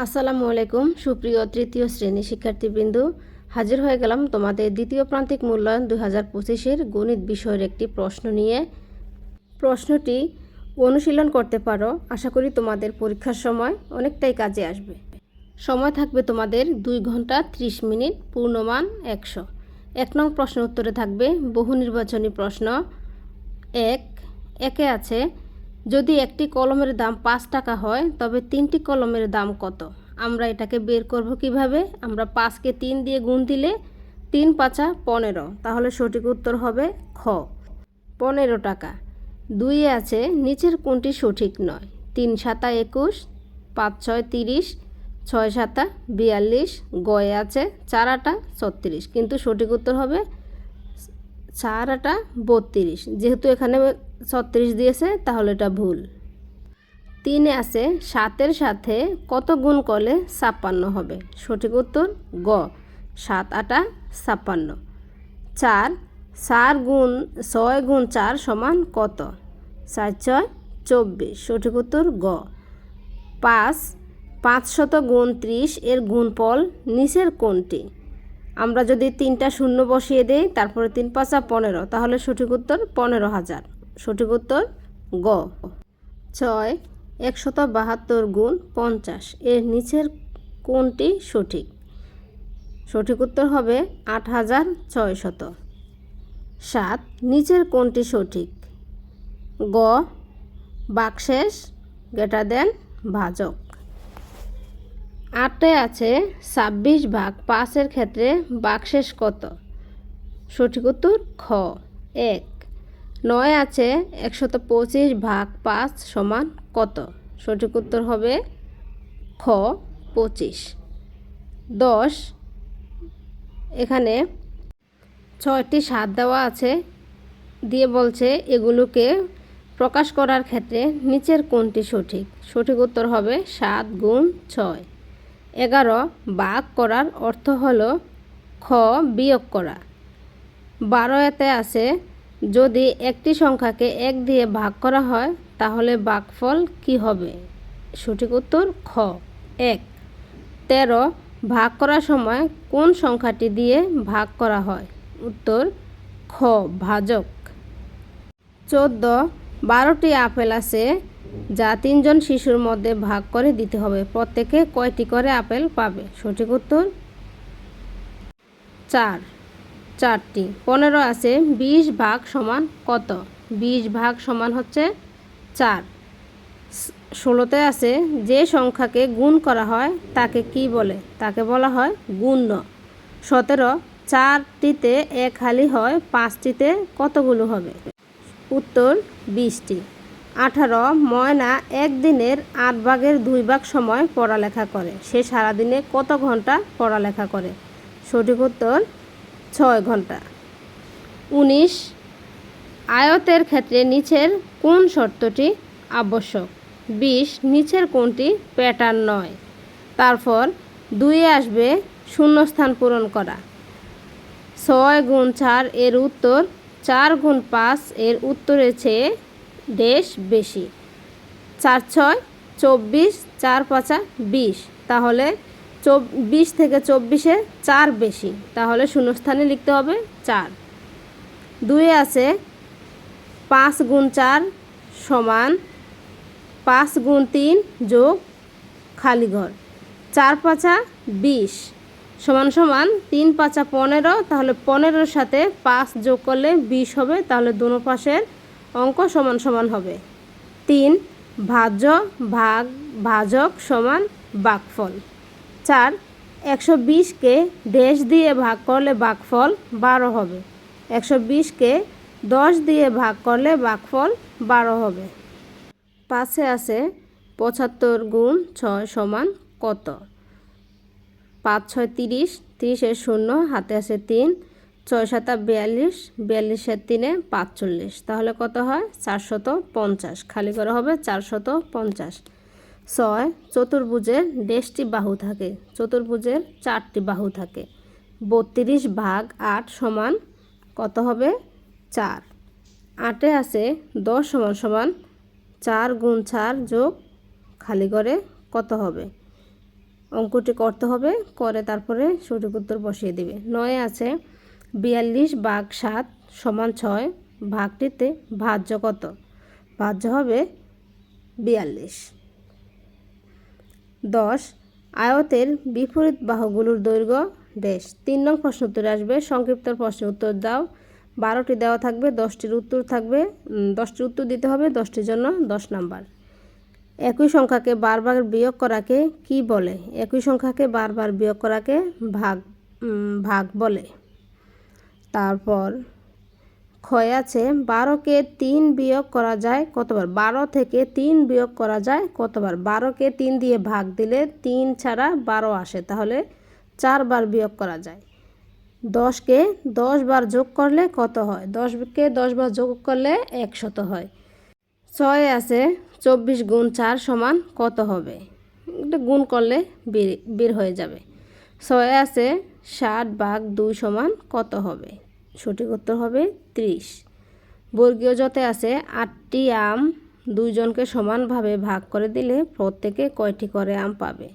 আসসালামু আলাইকুম সুপ্রিয় তৃতীয় শ্রেণী শিক্ষার্থীবৃন্দ, হাজির হয়ে গেলাম তোমাদের দ্বিতীয় প্রান্তিক মূল্যায়ন 2025-এর গণিত বিষয়ের একটি প্রশ্ন নিয়ে। প্রশ্নটি অনুশীলন করতে পারো, আশা করি তোমাদের পরীক্ষার সময় অনেকটাই কাজে আসবে। সময় থাকবে তোমাদের 2 ঘন্টা 30 মিনিট, পূর্ণমান 100। 1 নং প্রশ্ন উত্তরে থাকবে বহু নির্বাচনী প্রশ্ন। একে আছে, যদি একটি কলমের দাম 5 টাকা হয় তবে 3টি কলমের দাম কত? আমরা এটাকে বের করব কিভাবে? আমরা 5কে 3 দিয়ে গুণ দিলে 3 5 15, তাহলে সঠিক উত্তর হবে খ 15 টাকা। 2 আছে, নিচের কোনটি সঠিক নয়? 3 7 21, 5 6 30, 6 7 42, গয়ে আছে 4 8 36, কিন্তু সঠিক উত্তর হবে 4 8 32। যেহেতু এখানে 36 দিয়েছে তাহলে এটা ভুল। 3 আছে, 7-এর সাথে কত গুণ করলে 56 হবে? সঠিক উত্তর গ 7 8 56। 4 গুণ 6 গুণ 4 সমান কত? 4 6 24, সঠিক উত্তর গ। 5 500 গুণ 30 এর গুণফল নিচের কোনটি? আমরা যদি 3টা শূন্য বসিয়ে দেই, তারপরে 3 5 15, তাহলে সঠিক উত্তর 15,000, সঠিক উত্তর গ। 6 172 গুণ 50 এর নিচের কোনটি সঠিক? সঠিক উত্তর হবে 8600। 7 নিচের কোনটি সঠিক? গ ভাগশেষ ভাজক। 8 আছে, 26 ভাগ 5-এর ক্ষেত্রে ভাগশেষ কত? সঠিক উত্তর খ 1। 9 আছে, 125 ভাগ 5 সমান কত? সঠিক উত্তর হবে খ 25। 10 এখানে 6টি 7 দেওয়া আছে, দিয়ে বলছে এগুলোকে প্রকাশ করার ক্ষেত্রে নিচের কোনটি সঠিক? সঠিক উত্তর হবে 7 গুণ 6। 11 ভাগ করার অর্থ হলো খ বিয়োগ করা। 12 এতে আছে, যদি একটি সংখ্যাকে 1 দিয়ে ভাগ করা হয় তাহলে ভাগফল কি হবে? সঠিক উত্তর খ 1। 13 ভাগ করার সময় কোন সংখ্যাটি দিয়ে ভাগ করা হয়? উত্তর খ ভাজক। 14 12টি আপেল আছে, যা 3 জন শিশুর মধ্যে ভাগ করে দিতে হবে, প্রত্যেকে কয়টি করে আপেল পাবে? সঠিক উত্তর 4টি। 15 আছে, 20 ভাগ সমান কত? 20 ভাগ সমান হচ্ছে 4। 16তে আছে, যে সংখ্যাকে গুণ করা হয় তাকে কি বলে? তাকে বলা হয় গুণ্য। 17 4টিতে 1 খালি হয়, 5টিতে কতগুলো হবে? উত্তর 20টি। 18 ময়না একদিনের 8 ভাগের 2 ভাগ সময় পড়ালেখা করে, সে সারাদিনে কত ঘন্টা পড়ালেখা করে? সঠিক উত্তর 6 ঘন্টা। 19 আয়তের ক্ষেত্রে নিচের কোন শর্তটি আবশ্যক? 20 নিচের কোনটি প্যাটার্ন নয়? তারপর 2 আসবে শূন্যস্থান পূরণ করা। 6 গুণ 4 এর উত্তর 4 গুণ 5 এর উত্তরের চেয়ে বেশি। 4 6 24, 4 5 20, তাহলে 20 থেকে 24-এ 4 বেশি, তাহলে শূন্যস্থানে লিখতে হবে 4। 2 আছে, 5 গুণ 4 সমান 5 গুণ 3 যোগ খালি ঘর। 4 5 20 সমান সমান 3 5 15, তাহলে 15-এর সাথে 5 যোগ করলে 20 হবে, তাহলে দোনো পাশের অঙ্ক সমান সমান হবে। 3 ভাজ্য ভাগ ভাজক সমান ভাগফল। 4 120-কে ড্যাশ দিয়ে ভাগ করলে ভাগফল 12 হবে। 120-কে 10 দিয়ে ভাগ করলে ভাগফল 12 হবে। 5-এ আছে, 75 গুণ 6 সমান কত? 5 6 30, 30-এর শূন্য, হাতে আছে 3, 6 7 42, 42-এর 3-এ 45, তাহলে কত হয়? 450, খালি করা হবে 450। 6 চতুর্ভুজের ড্যাশটি বাহু থাকে? চতুর্ভুজের 4টি বাহু থাকে। 32 ভাগ 8 সমান কত হবে? 4। 8-এ আছে 10 সমান সমান 4 গুণ 4 যোগ খালি করে কত হবে? অঙ্কটি করতে হবে, করে তারপরে সঠিক উত্তর বসিয়ে দিবে। 9 আছে 42 ভাগ 7 সমান 6, ভাগটিতে ভাজ্য কত? ভাজ্য হবে 42। 10 আয়তের বিপরীত বাহুগুলোর দৈর্ঘ্য ড্যাশ। 3 নং প্রশ্ন উত্তরে আসবে। সংক্ষিপ্ত প্রশ্নের উত্তর দাও। 12টি দেওয়া থাকবে, 10টির উত্তর থাকবে, 10টির উত্তর দিতে হবে, 10টির জন্য 10 নাম্বার। একই সংখ্যাকে বারবার বিয়োগ করাকে কি বলে? একই সংখ্যাকে বারবার বিয়োগ করাকে ভাগ বলে। তারপর ক্ষয় আছে 12কে 3 বিয়োগ করা যায় কতবার? 12 থেকে 3 বিয়োগ করা যায় কতবার? 12কে 3 দিয়ে ভাগ দিলে 3 ছাড়া 12 আসে, তাহলে 4 বার বিয়োগ করা যায়। 10কে 10 বার যোগ করলে কত হয়? 10কে 10 বার যোগ করলে 100 হয়। 6 আছে 24 গুণ 4 সমান কত হবে? এটা গুণ করলে বের হয়ে যাবে। 6 আছে 60 ভাগ 2 সমান কত হবে? সঠিক উত্তর হবে 30। বর্গীয় জতে আছে 8টি আম 2 জনকে সমানভাবে ভাগ করে দিলে প্রত্যেকে কয়টি করে আম পাবে?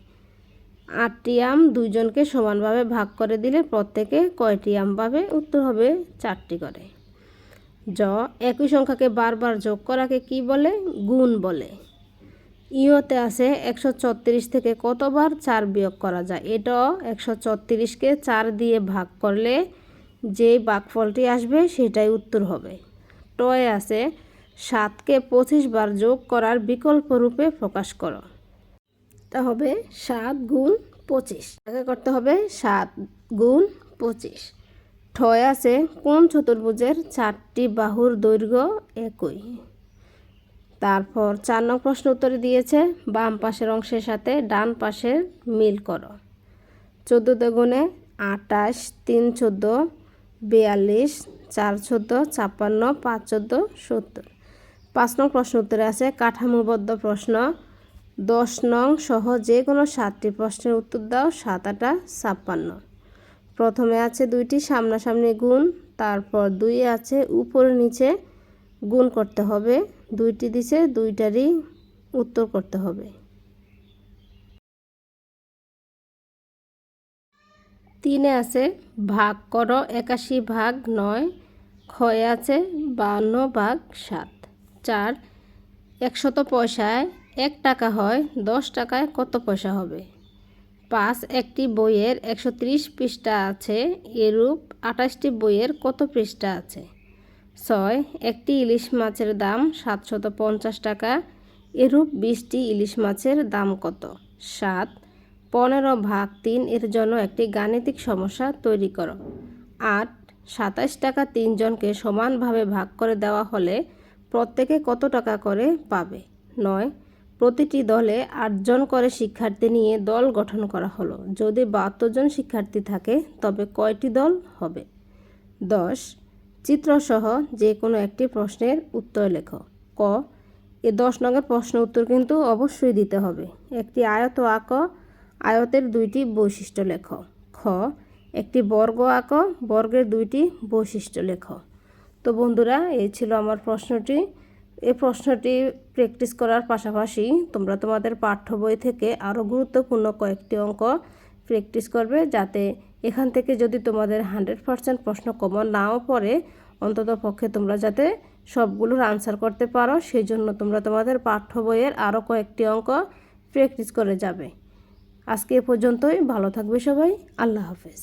8টি আম 2 জনকে সমানভাবে ভাগ করে দিলে প্রত্যেকে কয়টি আম পাবে? উত্তর হবে 4টি করে। একই সংখ্যাকে বারবার যোগ করাকে কি বলে? গুণ বলে। ইওতে আছে 134 থেকে কতবার 4 বিয়োগ করা যায়? এটাও 134কে 4 দিয়ে ভাগ করলে যে ভাগফলটি আসবে সেটাই উত্তর হবে। টয়ে আছে 7কে 25 বার যোগ করার বিকল্প রূপে প্রকাশ করো। তা হবে 7 গুণ 25। এটাকে করতে হবে 7 গুণ 25। ঠয় আছে কোন চতুর্ভুজের 4টি বাহুর দৈর্ঘ্য একই? তারপর 4 নং প্রশ্ন উত্তরে দিয়েছে বাম পাশের অংশের সাথে ডান পাশের মিল করো। 14 গুণে 28, 3 14, 42, 4 14, 56, 5 14, 70। 5 নং প্রশ্ন উত্তরে আছে কাঠামোবদ্ধ প্রশ্ন। 10 নং সহ যে কোনো 7টি প্রশ্নের উত্তর দাও। 7 8 56। প্রথমে আছে 2টি সামনাসামনি গুণ, তারপর 2 আছে উপরে নিচে গুণ করতে হবে, 2টি দিছে 2টারই উত্তর করতে হবে। 3 আছে ভাগ করো 81 ভাগ 9, ক্ষয় আছে 52 ভাগ 7। 4 100 পয়সায় 1 টাকা হয়, 10 টাকায় কত পয়সা হবে? 5 একটি বইয়ের 130 পৃষ্ঠা আছে, এরূপ 28টি বইয়ের কত পৃষ্ঠা আছে? 6 একটি ইলিশ মাছের দাম 750 টাকা, এরূপ 20টি ইলিশ মাছের দাম কত? 7 15 ভাগ 3 এর জন্য একটি গাণিতিক সমস্যা তৈরি করো। 8 27 টাকা 3 জনকে সমানভাবে ভাগ করে দেওয়া হলে প্রত্যেকে কত টাকা করে পাবে? 9 প্রতিটি দলে 8 জন করে শিক্ষার্থী নিয়ে দল গঠন করা হলো। যদি 72 জন শিক্ষার্থী থাকে তবে কয়টি দল হবে? 10 চিত্রসহ যে কোনো একটি প্রশ্নের উত্তর লেখো। ক এই 10 নংয়ের প্রশ্ন উত্তর কিন্তু অবশ্যই দিতে হবে। একটি আয়ত আঁকো, আয়তের 2টি বৈশিষ্ট্য লেখো। খ একটি বর্গ আঁকো, বর্গের 2টি বৈশিষ্ট্য লেখো। তো বন্ধুরা, এই ছিল আমার প্রশ্নটি। এই প্রশ্নটি প্র্যাকটিস করার পাশাপাশি তোমরা তোমাদের পাঠ্য বই থেকে আরও গুরুত্বপূর্ণ কয়েকটি অঙ্ক প্র্যাকটিস করবে, যাতে এখান থেকে যদি তোমাদের 100% প্রশ্ন কমন নাও পড়ে, অন্তত পক্ষে তোমরা যাতে সবগুলোর আনসার করতে পারো, সেই জন্য তোমরা তোমাদের পাঠ্য বইয়ের আরও কয়েকটি অঙ্ক প্র্যাকটিস করে যাবে। আজকে এ পর্যন্তই। ভালো থাকবে সবাই। আল্লাহ হাফেজ।